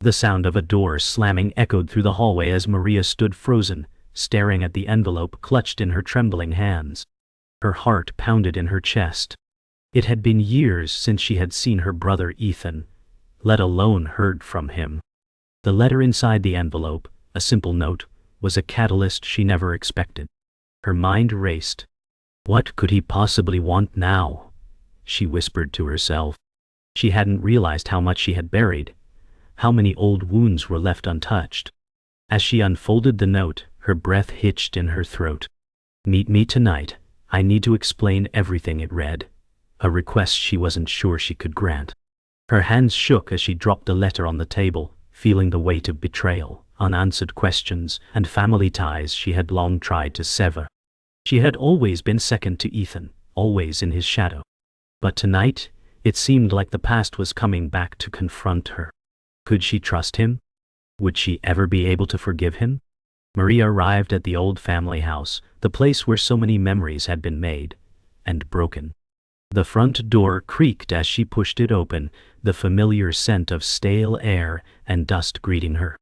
The sound of a door slamming echoed through the hallway as Maria stood frozen, staring at the envelope clutched in her trembling hands. Her heart pounded in her chest. It had been years since she had seen her brother Ethan, let alone heard from him. The letter inside the envelope, a simple note, was a catalyst she never expected. Her mind raced. What could he possibly want now? She whispered to herself. She hadn't realized how much she had buried, how many old wounds were left untouched. As she unfolded the note, her breath hitched in her throat. "Meet me tonight. I need to explain everything," it read, a request she wasn't sure she could grant. Her hands shook as she dropped the letter on the table, feeling the weight of betrayal, unanswered questions, and family ties she had long tried to sever. She had always been second to Ethan, always in his shadow. But tonight, it seemed like the past was coming back to confront her. Could she trust him? Would she ever be able to forgive him? Maria arrived at the old family house, the place where so many memories had been made and broken. The front door creaked as she pushed it open, the familiar scent of stale air and dust greeting her.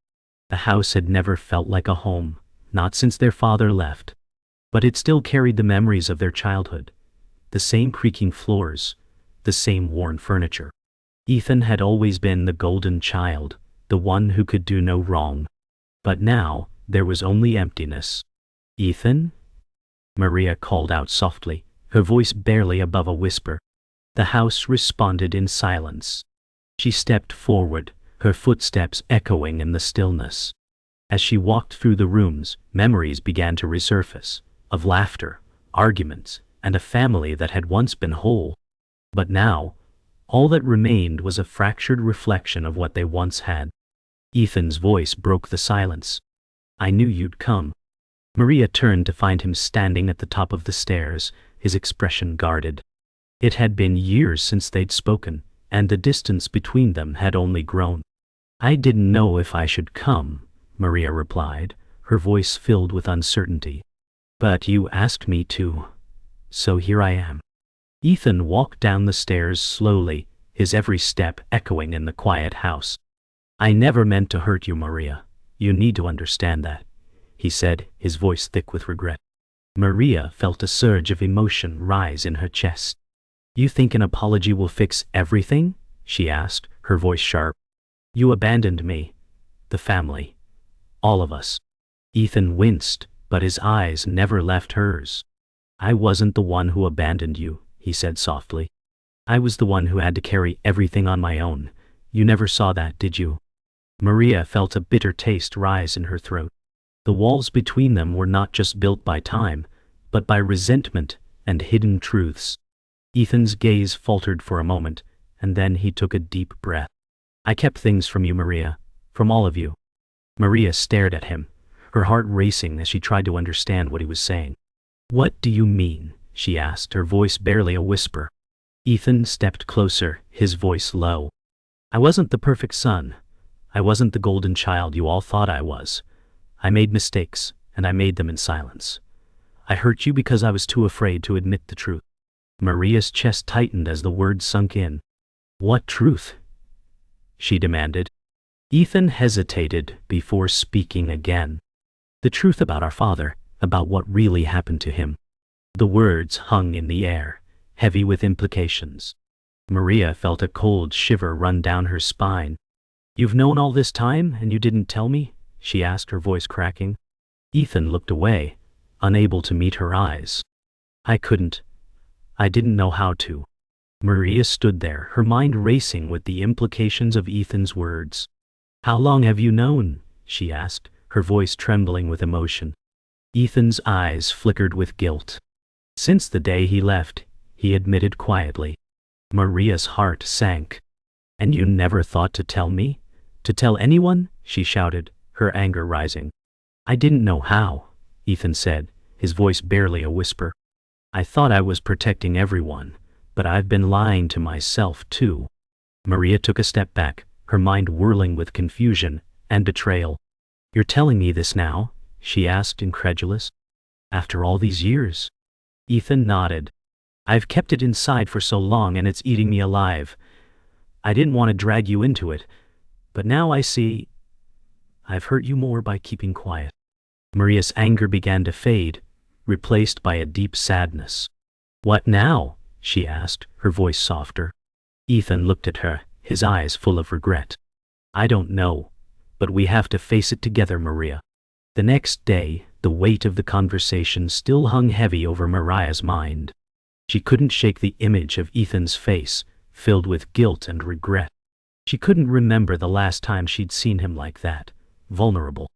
The house had never felt like a home, not since their father left. But it still carried the memories of their childhood. The same creaking floors, the same worn furniture. Ethan had always been the golden child, the one who could do no wrong. But now, there was only emptiness. "Ethan?" Maria called out softly, her voice barely above a whisper. The house responded in silence. She stepped forward, her footsteps echoing in the stillness. As she walked through the rooms, memories began to resurface, of laughter, arguments, and a family that had once been whole. But now, all that remained was a fractured reflection of what they once had. Ethan's voice broke the silence. "I knew you'd come." Maria turned to find him standing at the top of the stairs, his expression guarded. It had been years since they'd spoken, and the distance between them had only grown. "I didn't know if I should come," Maria replied, her voice filled with uncertainty. "But you asked me to, so here I am." Ethan walked down the stairs slowly, his every step echoing in the quiet house. "I never meant to hurt you, Maria. You need to understand that," he said, his voice thick with regret. Maria felt a surge of emotion rise in her chest. "You think an apology will fix everything?" she asked, her voice sharp. "You abandoned me, the family, all of us." Ethan winced, but his eyes never left hers. "I wasn't the one who abandoned you," he said softly. "I was the one who had to carry everything on my own. You never saw that, did you?" Maria felt a bitter taste rise in her throat. The walls between them were not just built by time, but by resentment and hidden truths. Ethan's gaze faltered for a moment, and then he took a deep breath. "I kept things from you, Maria, from all of you." Maria stared at him, her heart racing as she tried to understand what he was saying. "What do you mean?" she asked, her voice barely a whisper. Ethan stepped closer, his voice low. "I wasn't the perfect son. I wasn't the golden child you all thought I was. I made mistakes, and I made them in silence. I hurt you because I was too afraid to admit the truth." Maria's chest tightened as the words sunk in. "What truth?" she demanded. Ethan hesitated before speaking again. "The truth about our father, about what really happened to him." The words hung in the air, heavy with implications. Maria felt a cold shiver run down her spine. "You've known all this time, and you didn't tell me?" she asked, her voice cracking. Ethan looked away, unable to meet her eyes. "I couldn't. I didn't know how to." Maria stood there, her mind racing with the implications of Ethan's words. "How long have you known?" she asked, her voice trembling with emotion. Ethan's eyes flickered with guilt. "Since the day he left," he admitted quietly. Maria's heart sank. "And you never thought to tell me? To tell anyone?" she shouted, her anger rising. "I didn't know how," Ethan said, his voice barely a whisper. "I thought I was protecting everyone, but I've been lying to myself too." Maria took a step back, her mind whirling with confusion and betrayal. "You're telling me this now?" she asked, incredulous. "After all these years?" Ethan nodded. "I've kept it inside for so long and it's eating me alive. I didn't want to drag you into it, But now I see I've hurt you more by keeping quiet. Maria's anger began to fade, replaced by a deep sadness. What now? She asked, her voice softer. Ethan looked at her, his eyes full of regret. I don't know, but we have to face it together, Maria. The next day, the weight of the conversation still hung heavy over Maria's mind. She couldn't shake the image of Ethan's face, filled with guilt and regret. She couldn't remember the last time she'd seen him like that, vulnerable.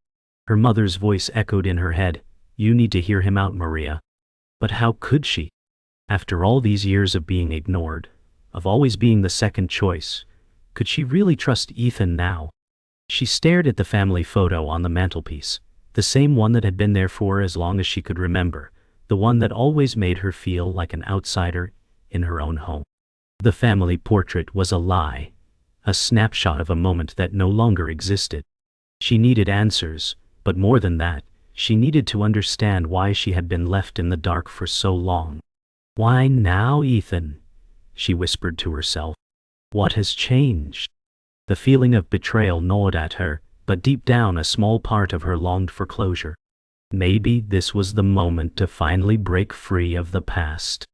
Her mother's voice echoed in her head, "You need to hear him out, Maria." But how could she? After all these years of being ignored, of always being the second choice, could she really trust Ethan now? She stared at the family photo on the mantelpiece, the same one that had been there for as long as she could remember, the one that always made her feel like an outsider in her own home. The family portrait was a lie, a snapshot of a moment that no longer existed. She needed answers, but more than that, she needed to understand why she had been left in the dark for so long. Why now, Ethan? She whispered to herself. What has changed? The feeling of betrayal gnawed at her, but deep down a small part of her longed for closure. Maybe this was the moment to finally break free of the past.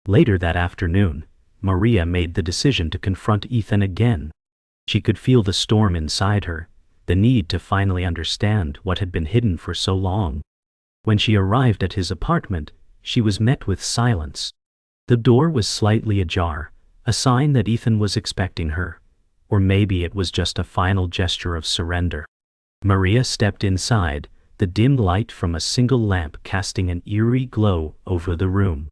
Later that afternoon, Maria made the decision to confront Ethan again. She could feel the storm inside her, the need to finally understand what had been hidden for so long. When she arrived at his apartment, she was met with silence. The door was slightly ajar, a sign that Ethan was expecting her, or maybe it was just a final gesture of surrender. Maria stepped inside, the dim light from a single lamp casting an eerie glow over the room.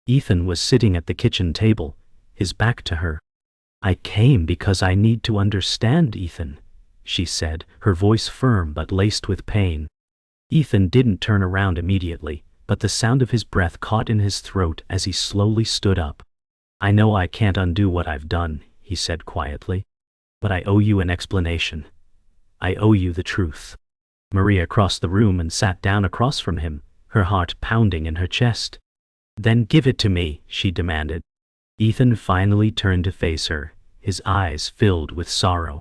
Ethan was sitting at the kitchen table, his back to her. I came because I need to understand, Ethan, she said, her voice firm but laced with pain. Ethan didn't turn around immediately, but the sound of his breath caught in his throat as he slowly stood up. I know I can't undo what I've done, he said quietly. But I owe you an explanation. I owe you the truth. Maria crossed the room and sat down across from him, her heart pounding in her chest. Then give it to me, she demanded. Ethan finally turned to face her, his eyes filled with sorrow.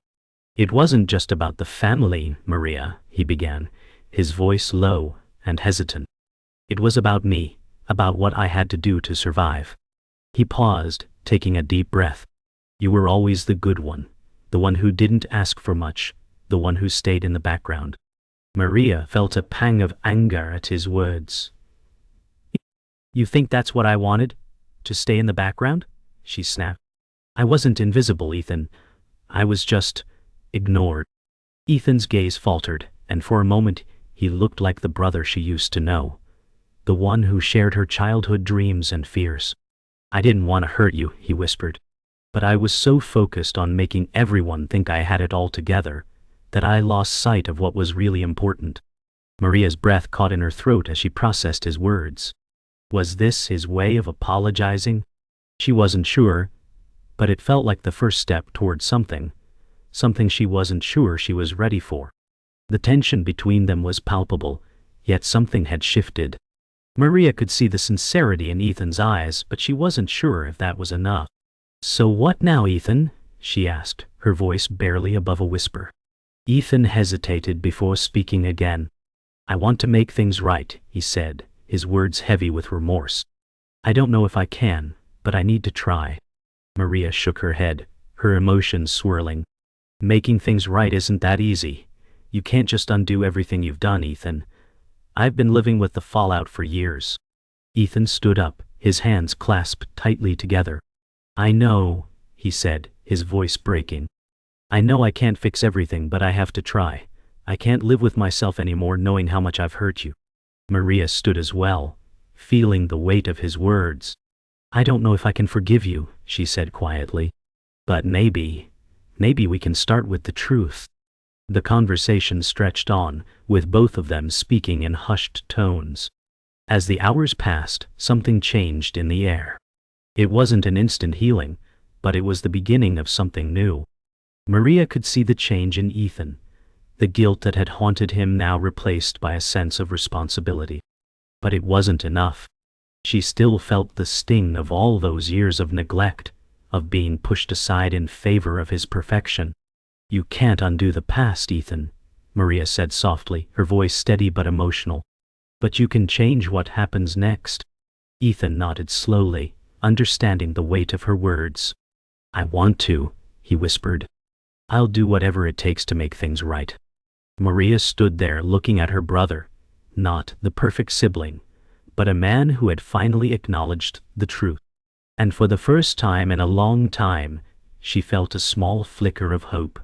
It wasn't just about the family, Maria, he began, his voice low and hesitant. It was about me, about what I had to do to survive. He paused, taking a deep breath. You were always the good one, the one who didn't ask for much, the one who stayed in the background. Maria felt a pang of anger at his words. You think that's what I wanted? To stay in the background? She snapped. I wasn't invisible, Ethan. I was just ignored. Ethan's gaze faltered, and for a moment he looked like the brother she used to know, the one who shared her childhood dreams and fears. I didn't want to hurt you, he whispered, but I was so focused on making everyone think I had it all together that I lost sight of what was really important. Maria's breath caught in her throat as she processed his words. Was this his way of apologizing? She wasn't sure, but it felt like the first step toward something she wasn't sure she was ready for. The tension between them was palpable, yet something had shifted. Maria could see the sincerity in Ethan's eyes, but she wasn't sure if that was enough. So what now, Ethan? She asked, her voice barely above a whisper. Ethan hesitated before speaking again. I want to make things right, he said, his words heavy with remorse. I don't know if I can, but I need to try. Maria shook her head, her emotions swirling. Making things right isn't that easy. You can't just undo everything you've done, Ethan. I've been living with the fallout for years. Ethan stood up, his hands clasped tightly together. I know, he said, his voice breaking. I know I can't fix everything, but I have to try. I can't live with myself anymore knowing how much I've hurt you. Maria stood as well, feeling the weight of his words. I don't know if I can forgive you, she said quietly. But maybe we can start with the truth. The conversation stretched on, with both of them speaking in hushed tones. As the hours passed, something changed in the air. It wasn't an instant healing, but it was the beginning of something new. Maria could see the change in Ethan, the guilt that had haunted him now replaced by a sense of responsibility. But it wasn't enough. She still felt the sting of all those years of neglect, of being pushed aside in favor of his perfection. You can't undo the past, Ethan, Maria said softly, her voice steady but emotional. But you can change what happens next. Ethan nodded slowly, understanding the weight of her words. I want to, he whispered. I'll do whatever it takes to make things right. Maria stood there looking at her brother, not the perfect sibling, but a man who had finally acknowledged the truth. And for the first time in a long time, she felt a small flicker of hope.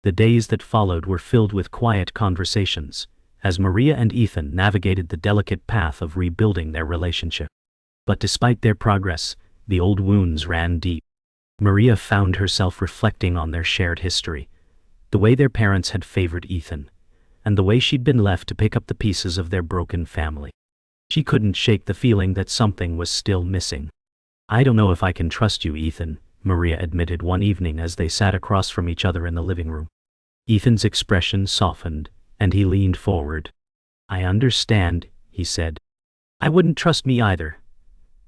The days that followed were filled with quiet conversations, as Maria and Ethan navigated the delicate path of rebuilding their relationship. But despite their progress, the old wounds ran deep. Maria found herself reflecting on their shared history, the way their parents had favored Ethan, and the way she'd been left to pick up the pieces of their broken family. She couldn't shake the feeling that something was still missing. I don't know if I can trust you, Ethan, Maria admitted one evening as they sat across from each other in the living room. Ethan's expression softened, and he leaned forward. I understand, he said. I wouldn't trust me either.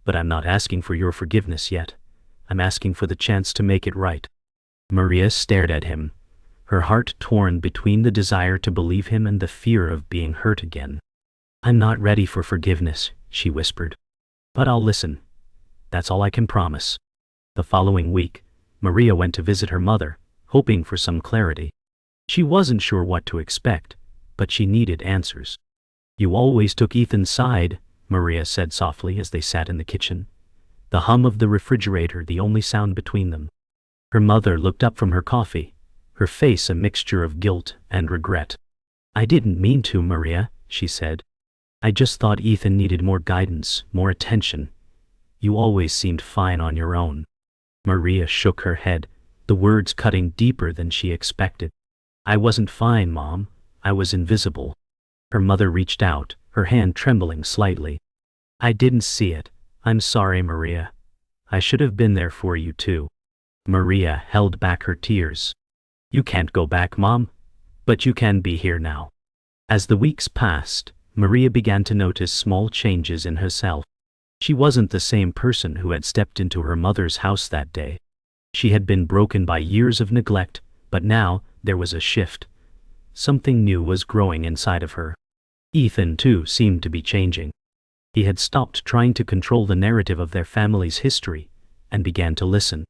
But I'm not asking for your forgiveness yet. I'm asking for the chance to make it right. Maria stared at him, her heart torn between the desire to believe him and the fear of being hurt again. I'm not ready for forgiveness, she whispered. But I'll listen. That's all I can promise. The following week, Maria went to visit her mother, hoping for some clarity. She wasn't sure what to expect, but she needed answers. You always took Ethan's side, Maria said softly as they sat in the kitchen, the hum of the refrigerator the only sound between them. Her mother looked up from her coffee, her face a mixture of guilt and regret. I didn't mean to, Maria, she said. I just thought Ethan needed more guidance, more attention. You always seemed fine on your own. Maria shook her head, the words cutting deeper than she expected. I wasn't fine, Mom. I was invisible. Her mother reached out, her hand trembling slightly. I didn't see it. I'm sorry, Maria. I should have been there for you too. Maria held back her tears. You can't go back, Mom. But you can be here now. As the weeks passed, Maria began to notice small changes in herself. She wasn't the same person who had stepped into her mother's house that day. She had been broken by years of neglect, but now there was a shift. Something new was growing inside of her. Ethan, too, seemed to be changing. He had stopped trying to control the narrative of their family's history and began to listen.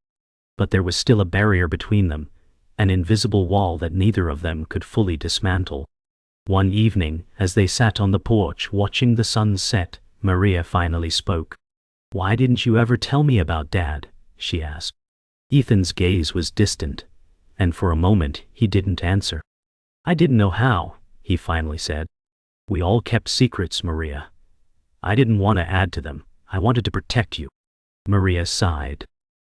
But there was still a barrier between them, an invisible wall that neither of them could fully dismantle. One evening, as they sat on the porch watching the sun set, Maria finally spoke. Why didn't you ever tell me about Dad? She asked. Ethan's gaze was distant, and for a moment he didn't answer. I didn't know how, he finally said. We all kept secrets, Maria. I didn't want to add to them. I wanted to protect you. Maria sighed.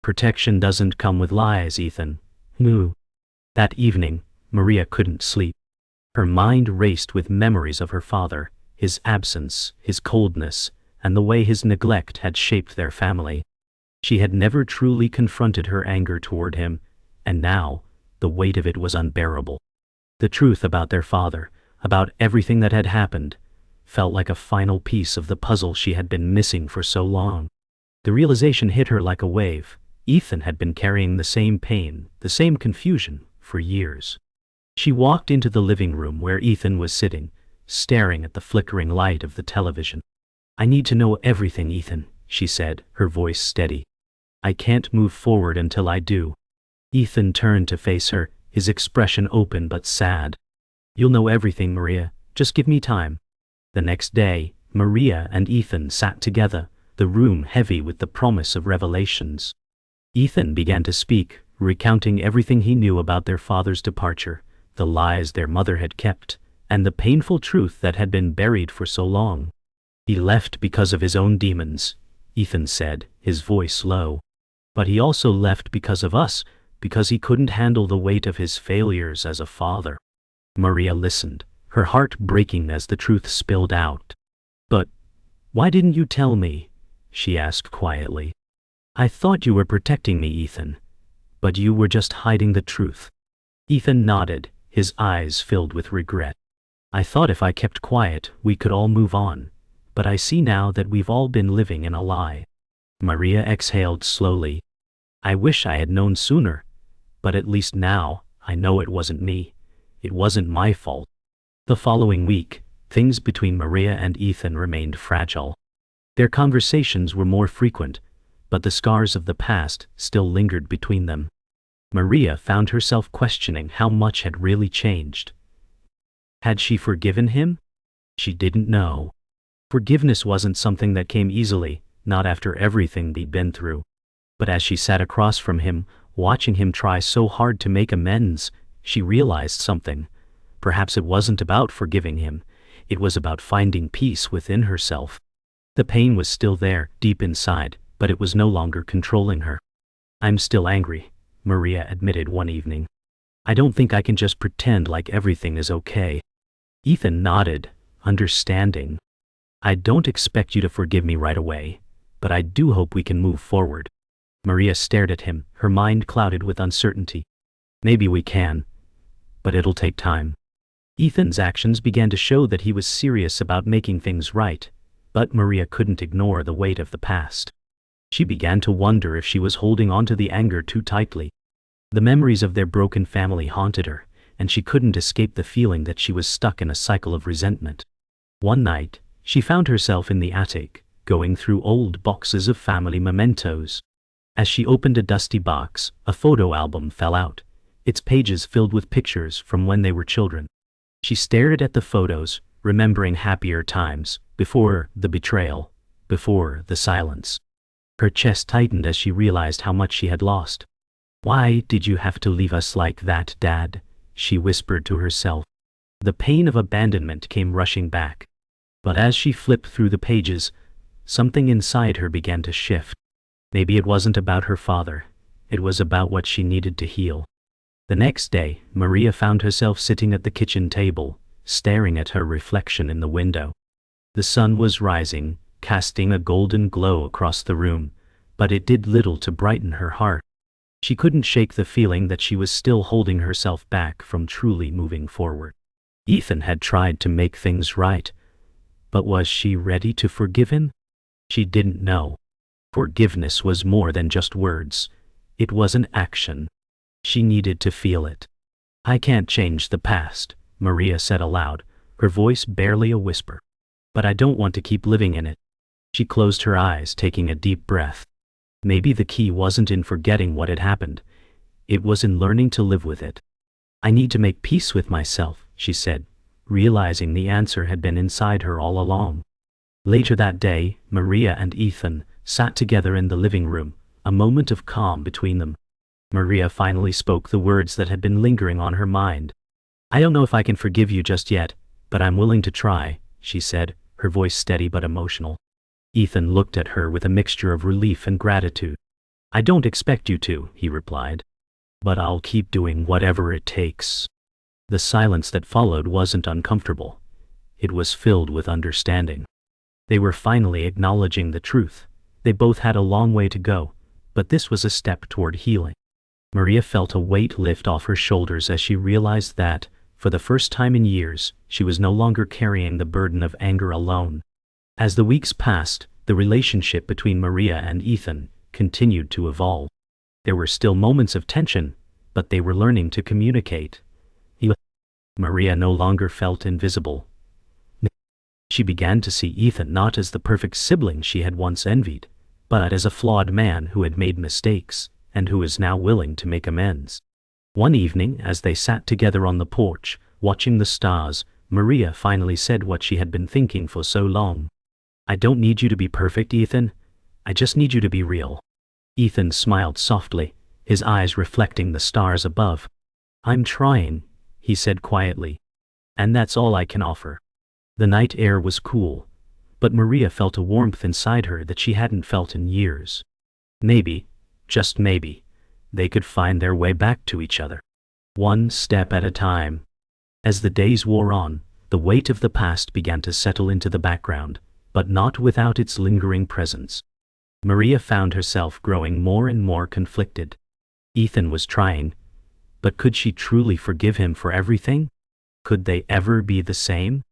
Protection doesn't come with lies, Ethan. Moo. That evening, Maria couldn't sleep. Her mind raced with memories of her father, his absence, his coldness, and the way his neglect had shaped their family. She had never truly confronted her anger toward him, and now, the weight of it was unbearable. The truth about their father, about everything that had happened, felt like a final piece of the puzzle she had been missing for so long. The realization hit her like a wave. Ethan had been carrying the same pain, the same confusion, for years. She walked into the living room where Ethan was sitting, staring at the flickering light of the television. I need to know everything, Ethan, she said, her voice steady. I can't move forward until I do. Ethan turned to face her, his expression open but sad. You'll know everything, Maria. Just give me time. The next day, Maria and Ethan sat together, the room heavy with the promise of revelations. Ethan began to speak, recounting everything he knew about their father's departure, the lies their mother had kept, and the painful truth that had been buried for so long. He left because of his own demons, Ethan said, his voice low. But he also left because of us, because he couldn't handle the weight of his failures as a father. Maria listened, her heart breaking as the truth spilled out. But why didn't you tell me? She asked quietly. I thought you were protecting me, Ethan. But you were just hiding the truth. Ethan nodded, his eyes filled with regret. I thought if I kept quiet, we could all move on. But I see now that we've all been living in a lie. Maria exhaled slowly. I wish I had known sooner. But at least now, I know it wasn't me. It wasn't my fault. The following week, things between Maria and Ethan remained fragile. Their conversations were more frequent, but the scars of the past still lingered between them. Maria found herself questioning how much had really changed. Had she forgiven him? She didn't know. Forgiveness wasn't something that came easily, not after everything they'd been through. But as she sat across from him, watching him try so hard to make amends, she realized something. Perhaps it wasn't about forgiving him. It was about finding peace within herself. The pain was still there, deep inside, but it was no longer controlling her. "I'm still angry," Maria admitted one evening. "I don't think I can just pretend like everything is okay." Ethan nodded, understanding. "I don't expect you to forgive me right away, but I do hope we can move forward." Maria stared at him, her mind clouded with uncertainty. "Maybe we can, but it'll take time." Ethan's actions began to show that he was serious about making things right, but Maria couldn't ignore the weight of the past. She began to wonder if she was holding on to the anger too tightly. The memories of their broken family haunted her, and she couldn't escape the feeling that she was stuck in a cycle of resentment. One night, she found herself in the attic, going through old boxes of family mementos. As she opened a dusty box, a photo album fell out, its pages filled with pictures from when they were children. She stared at the photos, remembering happier times, before the betrayal, before the silence. Her chest tightened as she realized how much she had lost. "Why did you have to leave us like that, Dad?" she whispered to herself. The pain of abandonment came rushing back. But as she flipped through the pages, something inside her began to shift. Maybe it wasn't about her father. It was about what she needed to heal. The next day, Maria found herself sitting at the kitchen table, staring at her reflection in the window. The sun was rising, casting a golden glow across the room, but it did little to brighten her heart. She couldn't shake the feeling that she was still holding herself back from truly moving forward. Ethan had tried to make things right, but was she ready to forgive him? She didn't know. Forgiveness was more than just words. It was an action. She needed to feel it. "I can't change the past," Maria said aloud, her voice barely a whisper. "But I don't want to keep living in it." She closed her eyes, taking a deep breath. Maybe the key wasn't in forgetting what had happened. It was in learning to live with it. "I need to make peace with myself," she said, realizing the answer had been inside her all along. Later that day, Maria and Ethan sat together in the living room, a moment of calm between them. Maria finally spoke the words that had been lingering on her mind. "I don't know if I can forgive you just yet, but I'm willing to try," she said, her voice steady but emotional. Ethan looked at her with a mixture of relief and gratitude. "I don't expect you to," he replied. "But I'll keep doing whatever it takes." The silence that followed wasn't uncomfortable. It was filled with understanding. They were finally acknowledging the truth. They both had a long way to go, but this was a step toward healing. Maria felt a weight lift off her shoulders as she realized that, for the first time in years, she was no longer carrying the burden of anger alone. As the weeks passed, the relationship between Maria and Ethan continued to evolve. There were still moments of tension, but they were learning to communicate. Maria no longer felt invisible. She began to see Ethan not as the perfect sibling she had once envied, but as a flawed man who had made mistakes, and who was now willing to make amends. One evening, as they sat together on the porch, watching the stars, Maria finally said what she had been thinking for so long. "I don't need you to be perfect, Ethan. I just need you to be real." Ethan smiled softly, his eyes reflecting the stars above. "I'm trying," he said quietly. "And that's all I can offer." The night air was cool, but Maria felt a warmth inside her that she hadn't felt in years. Maybe, just maybe, they could find their way back to each other. One step at a time. As the days wore on, the weight of the past began to settle into the background, but not without its lingering presence. Maria found herself growing more and more conflicted. Ethan was trying, but could she truly forgive him for everything? Could they ever be the same?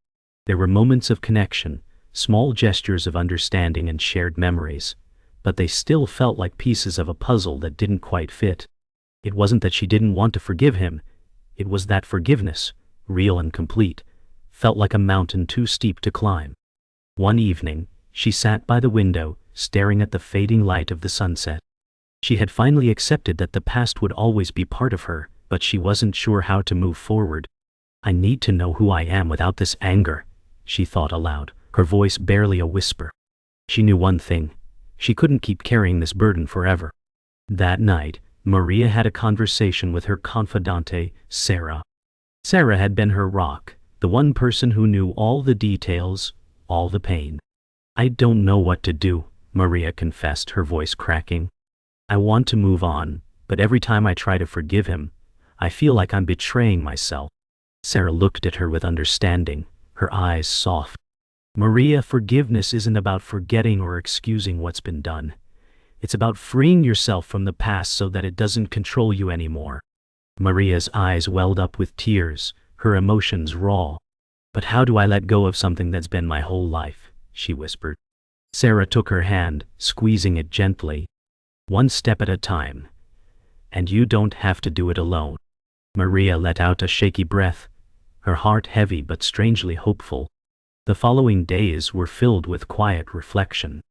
There were moments of connection, small gestures of understanding and shared memories, but they still felt like pieces of a puzzle that didn't quite fit. It wasn't that she didn't want to forgive him, It was that forgiveness, real and complete, felt like a mountain too steep to climb. One evening, she sat by the window, staring at the fading light of the sunset. She had finally accepted that the past would always be part of her, but she wasn't sure how to move forward. I need to know who I am without this anger, she thought aloud, her voice barely a whisper. She knew one thing: she couldn't keep carrying this burden forever. That night, Maria had a conversation with her confidante, Sarah. Sarah had been her rock, the one person who knew all the details, all the pain. I don't know what to do, Maria confessed, her voice cracking. I want to move on, but every time I try to forgive him, I feel like I'm betraying myself. Sarah looked at her with understanding, her eyes soft. Maria, forgiveness isn't about forgetting or excusing what's been done. It's about freeing yourself from the past so that it doesn't control you anymore. Maria's eyes welled up with tears, her emotions raw. But how do I let go of something that's been my whole life? She whispered. Sarah took her hand, squeezing it gently. One step at a time. And you don't have to do it alone. Maria let out a shaky breath, her heart heavy but strangely hopeful. The following days were filled with quiet reflection.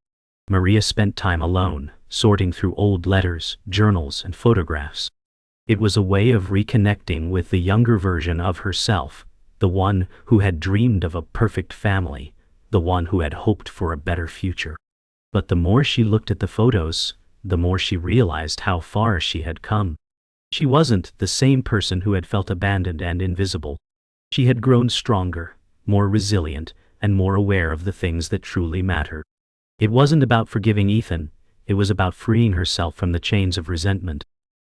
Maria spent time alone, sorting through old letters, journals, and photographs. It was a way of reconnecting with the younger version of herself, the one who had dreamed of a perfect family, the one who had hoped for a better future. But the more she looked at the photos, the more she realized how far she had come. She wasn't the same person who had felt abandoned and invisible. She had grown stronger, more resilient, and more aware of the things that truly mattered. It wasn't about forgiving Ethan, it was about freeing herself from the chains of resentment.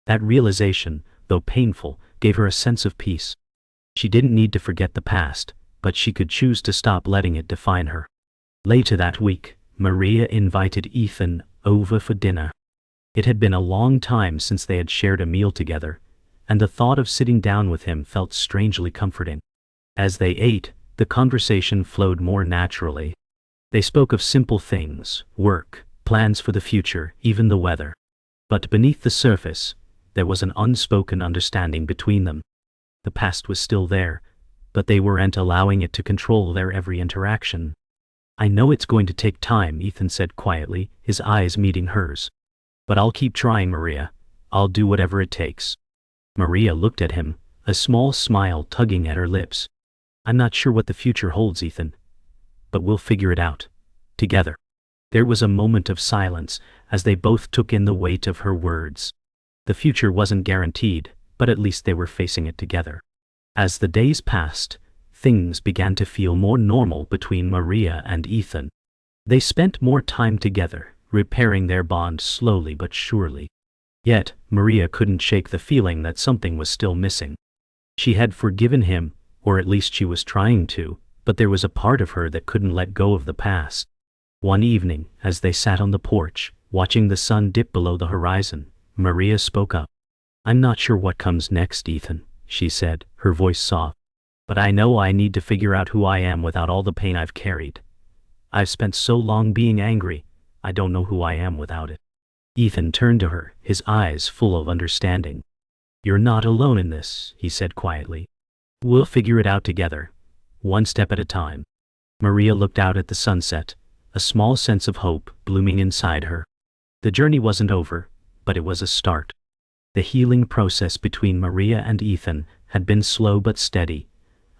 That realization, though painful, gave her a sense of peace. She didn't need to forget the past, but she could choose to stop letting it define her. Later that week, Maria invited Ethan over for dinner. It had been a long time since they had shared a meal together, and the thought of sitting down with him felt strangely comforting. As they ate, the conversation flowed more naturally. They spoke of simple things, work, plans for the future, even the weather. But beneath the surface, there was an unspoken understanding between them. The past was still there, but they weren't allowing it to control their every interaction. I know it's going to take time, Ethan said quietly, his eyes meeting hers. But I'll keep trying, Maria. I'll do whatever it takes. Maria looked at him, a small smile tugging at her lips. I'm not sure what the future holds, Ethan. But we'll figure it out. Together. There was a moment of silence as they both took in the weight of her words. The future wasn't guaranteed, but at least they were facing it together. As the days passed, things began to feel more normal between Maria and Ethan. They spent more time together, repairing their bond slowly but surely. Yet, Maria couldn't shake the feeling that something was still missing. She had forgiven him, or at least she was trying to, but there was a part of her that couldn't let go of the past. One evening, as they sat on the porch, watching the sun dip below the horizon, Maria spoke up. I'm not sure what comes next, Ethan, she said, her voice soft. But I know I need to figure out who I am without all the pain I've carried. I've spent so long being angry, I don't know who I am without it. Ethan turned to her, his eyes full of understanding. You're not alone in this, he said quietly. We'll figure it out together, one step at a time. Maria looked out at the sunset, a small sense of hope blooming inside her. The journey wasn't over, but it was a start. The healing process between Maria and Ethan had been slow but steady,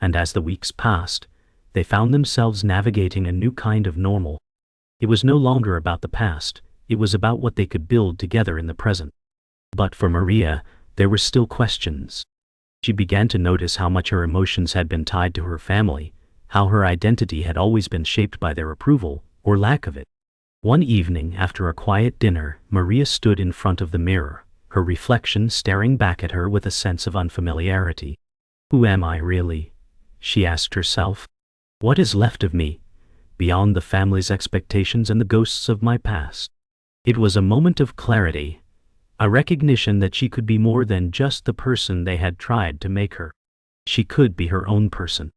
and as the weeks passed, they found themselves navigating a new kind of normal. It was no longer about the past, it was about what they could build together in the present. But for Maria, there were still questions. She began to notice how much her emotions had been tied to her family, how her identity had always been shaped by their approval, or lack of it. One evening after a quiet dinner, Maria stood in front of the mirror, her reflection staring back at her with a sense of unfamiliarity. Who am I really? She asked herself. What is left of me, beyond the family's expectations and the ghosts of my past? It was a moment of clarity, a recognition that she could be more than just the person they had tried to make her. She could be her own person.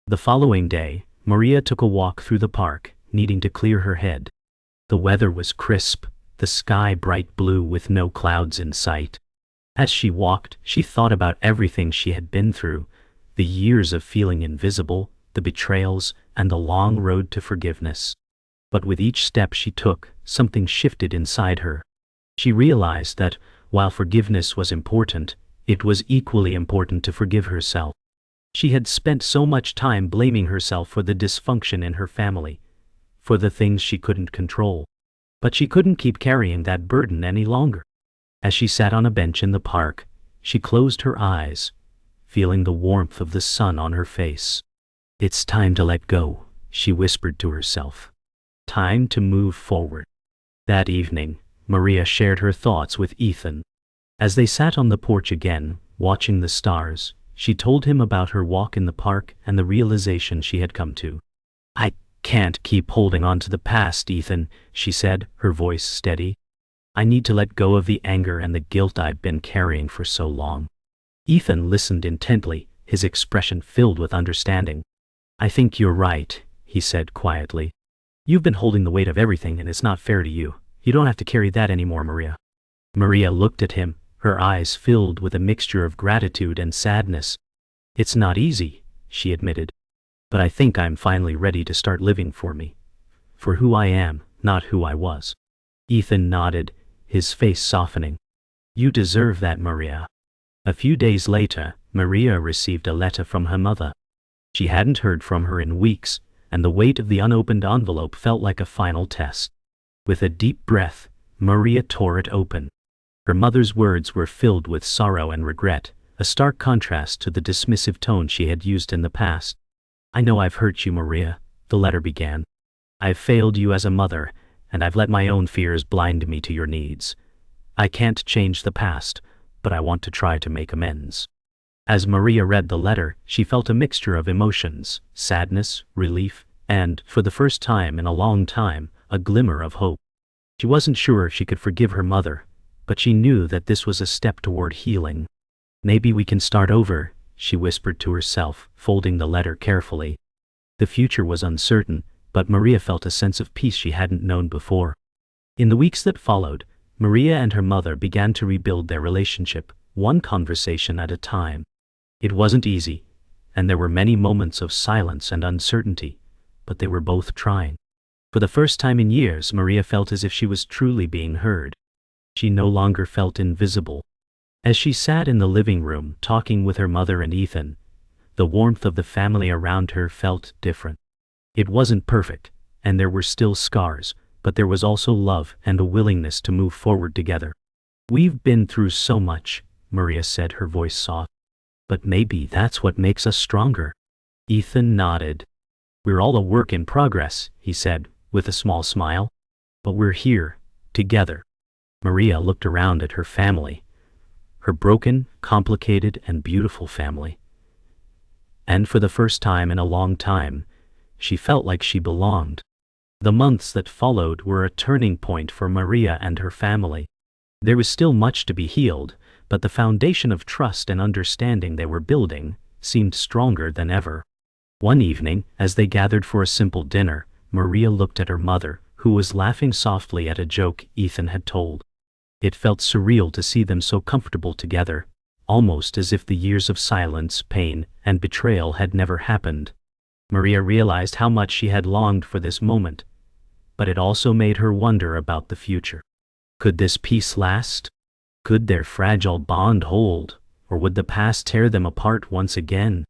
The following day, Maria took a walk through the park, needing to clear her head. The weather was crisp, the sky bright blue with no clouds in sight. As she walked, she thought about everything she had been through, the years of feeling invisible, the betrayals, and the long road to forgiveness. But with each step she took, something shifted inside her. She realized that, while forgiveness was important, it was equally important to forgive herself. She had spent so much time blaming herself for the dysfunction in her family, for the things she couldn't control. But she couldn't keep carrying that burden any longer. As she sat on a bench in the park, she closed her eyes, feeling the warmth of the sun on her face. "It's time to let go," she whispered to herself. "Time to move forward." That evening, Maria shared her thoughts with Ethan. As they sat on the porch again, watching the stars, she told him about her walk in the park and the realization she had come to. "I can't keep holding on to the past, Ethan," she said, her voice steady. "I need to let go of the anger and the guilt I've been carrying for so long." Ethan listened intently, his expression filled with understanding. "I think you're right," he said quietly. "You've been holding the weight of everything and it's not fair to you. You don't have to carry that anymore, Maria." Maria looked at him, her eyes filled with a mixture of gratitude and sadness. "It's not easy," she admitted. "But I think I'm finally ready to start living for me. For who I am, not who I was." Ethan nodded, his face softening. "You deserve that, Maria." A few days later, Maria received a letter from her mother. She hadn't heard from her in weeks, and the weight of the unopened envelope felt like a final test. With a deep breath, Maria tore it open. Her mother's words were filled with sorrow and regret, a stark contrast to the dismissive tone she had used in the past. "I know I've hurt you, Maria," the letter began. "I've failed you as a mother, and I've let my own fears blind me to your needs. I can't change the past, but I want to try to make amends." As Maria read the letter, she felt a mixture of emotions, sadness, relief, and, for the first time in a long time, a glimmer of hope. She wasn't sure if she could forgive her mother, but she knew that this was a step toward healing. "Maybe we can start over," she whispered to herself, folding the letter carefully. The future was uncertain, but Maria felt a sense of peace she hadn't known before. In the weeks that followed, Maria and her mother began to rebuild their relationship, one conversation at a time. It wasn't easy, and there were many moments of silence and uncertainty, but they were both trying. For the first time in years, Maria felt as if she was truly being heard. She no longer felt invisible. As she sat in the living room talking with her mother and Ethan, the warmth of the family around her felt different. It wasn't perfect, and there were still scars, but there was also love and a willingness to move forward together. "We've been through so much," Maria said, her voice soft. "But maybe that's what makes us stronger." Ethan nodded. "We're all a work in progress," he said, with a small smile. "But we're here, together." Maria looked around at her family, her broken, complicated, and beautiful family. And for the first time in a long time, she felt like she belonged. The months that followed were a turning point for Maria and her family. There was still much to be healed, but the foundation of trust and understanding they were building seemed stronger than ever. One evening, as they gathered for a simple dinner, Maria looked at her mother, who was laughing softly at a joke Ethan had told. It felt surreal to see them so comfortable together, almost as if the years of silence, pain, and betrayal had never happened. Maria realized how much she had longed for this moment, but it also made her wonder about the future. Could this peace last? Could their fragile bond hold, or would the past tear them apart once again?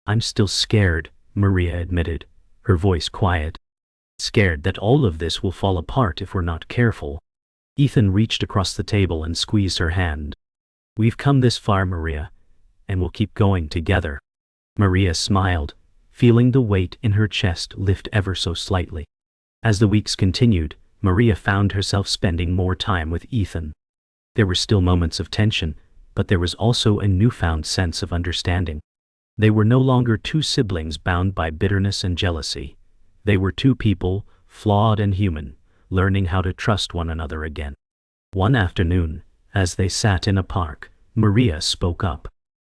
"I'm still scared," Maria admitted, her voice quiet. "Scared that all of this will fall apart if we're not careful." Ethan reached across the table and squeezed her hand. "We've come this far, Maria, and we'll keep going together." Maria smiled, feeling the weight in her chest lift ever so slightly. As the weeks continued, Maria found herself spending more time with Ethan. There were still moments of tension, but there was also a newfound sense of understanding. They were no longer two siblings bound by bitterness and jealousy. They were two people, flawed and human, learning how to trust one another again. One afternoon, as they sat in a park, Maria spoke up.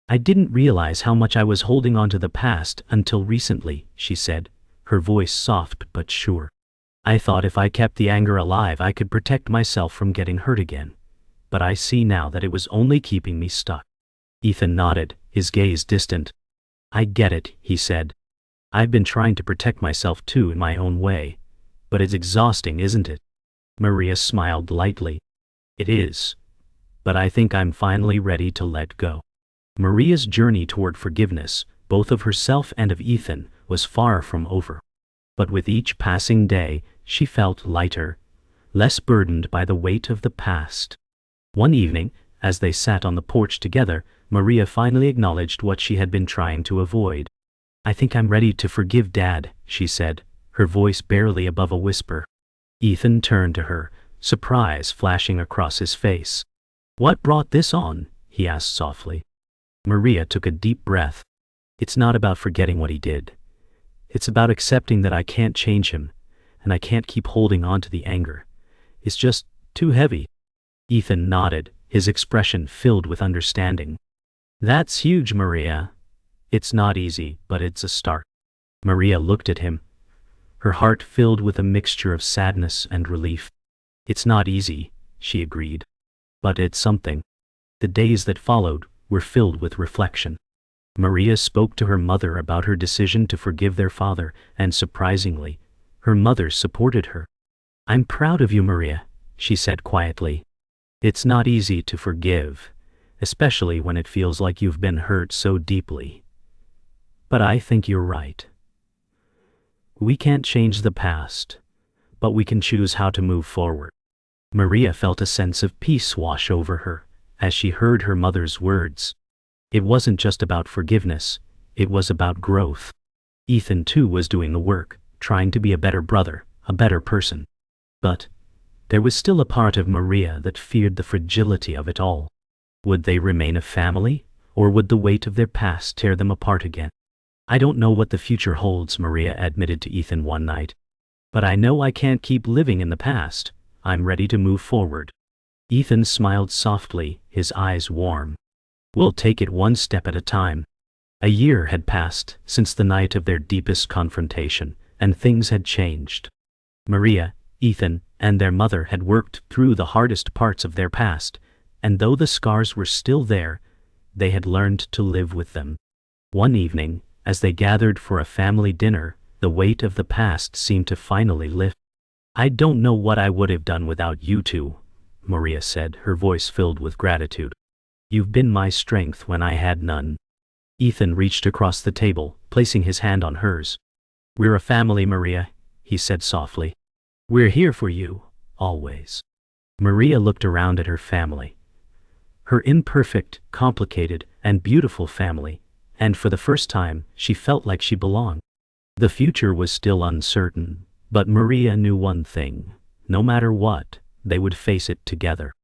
"I didn't realize how much I was holding on to the past until recently," she said, her voice soft but sure. "I thought if I kept the anger alive I could protect myself from getting hurt again. but I see now that it was only keeping me stuck. Ethan nodded, his gaze distant. I get it, he said. I've been trying to protect myself too in my own way. But it's exhausting, isn't it? Maria smiled lightly. It is. But I think I'm finally ready to let go. Maria's journey toward forgiveness, both of herself and of Ethan, was far from over. But with each passing day, she felt lighter, less burdened by the weight of the past. One evening, as they sat on the porch together, Maria finally acknowledged what she had been trying to avoid. I think I'm ready to forgive Dad, she said, her voice barely above a whisper. Ethan turned to her, surprise flashing across his face. What brought this on? He asked softly. Maria took a deep breath. It's not about forgetting what he did. It's about accepting that I can't change him, and I can't keep holding on to the anger. It's just too heavy. Ethan nodded, his expression filled with understanding. That's huge, Maria. It's not easy, but it's a start. Maria looked at him, her heart filled with a mixture of sadness and relief. It's not easy, she agreed. But it's something. The days that followed were filled with reflection. Maria spoke to her mother about her decision to forgive their father, and surprisingly, her mother supported her. I'm proud of you, Maria, she said quietly. It's not easy to forgive, especially when it feels like you've been hurt so deeply. But I think you're right. We can't change the past, but we can choose how to move forward. Maria felt a sense of peace wash over her as she heard her mother's words. It wasn't just about forgiveness, it was about growth. Ethan too was doing the work, trying to be a better brother, a better person. But there was still a part of Maria that feared the fragility of it all. Would they remain a family, or would the weight of their past tear them apart again? I don't know what the future holds, Maria admitted to Ethan one night. But I know I can't keep living in the past. I'm ready to move forward. Ethan smiled softly, his eyes warm. We'll take it one step at a time. A year had passed since the night of their deepest confrontation, and things had changed. Maria, Ethan, and their mother had worked through the hardest parts of their past, and though the scars were still there, they had learned to live with them. One evening, as they gathered for a family dinner, the weight of the past seemed to finally lift. I don't know what I would have done without you two, Maria said, her voice filled with gratitude. You've been my strength when I had none. Ethan reached across the table, placing his hand on hers. We're a family, Maria, he said softly. We're here for you, always. Maria looked around at her family. Her imperfect, complicated, and beautiful family, and for the first time, she felt like she belonged. The future was still uncertain, but Maria knew one thing. No matter what, they would face it together.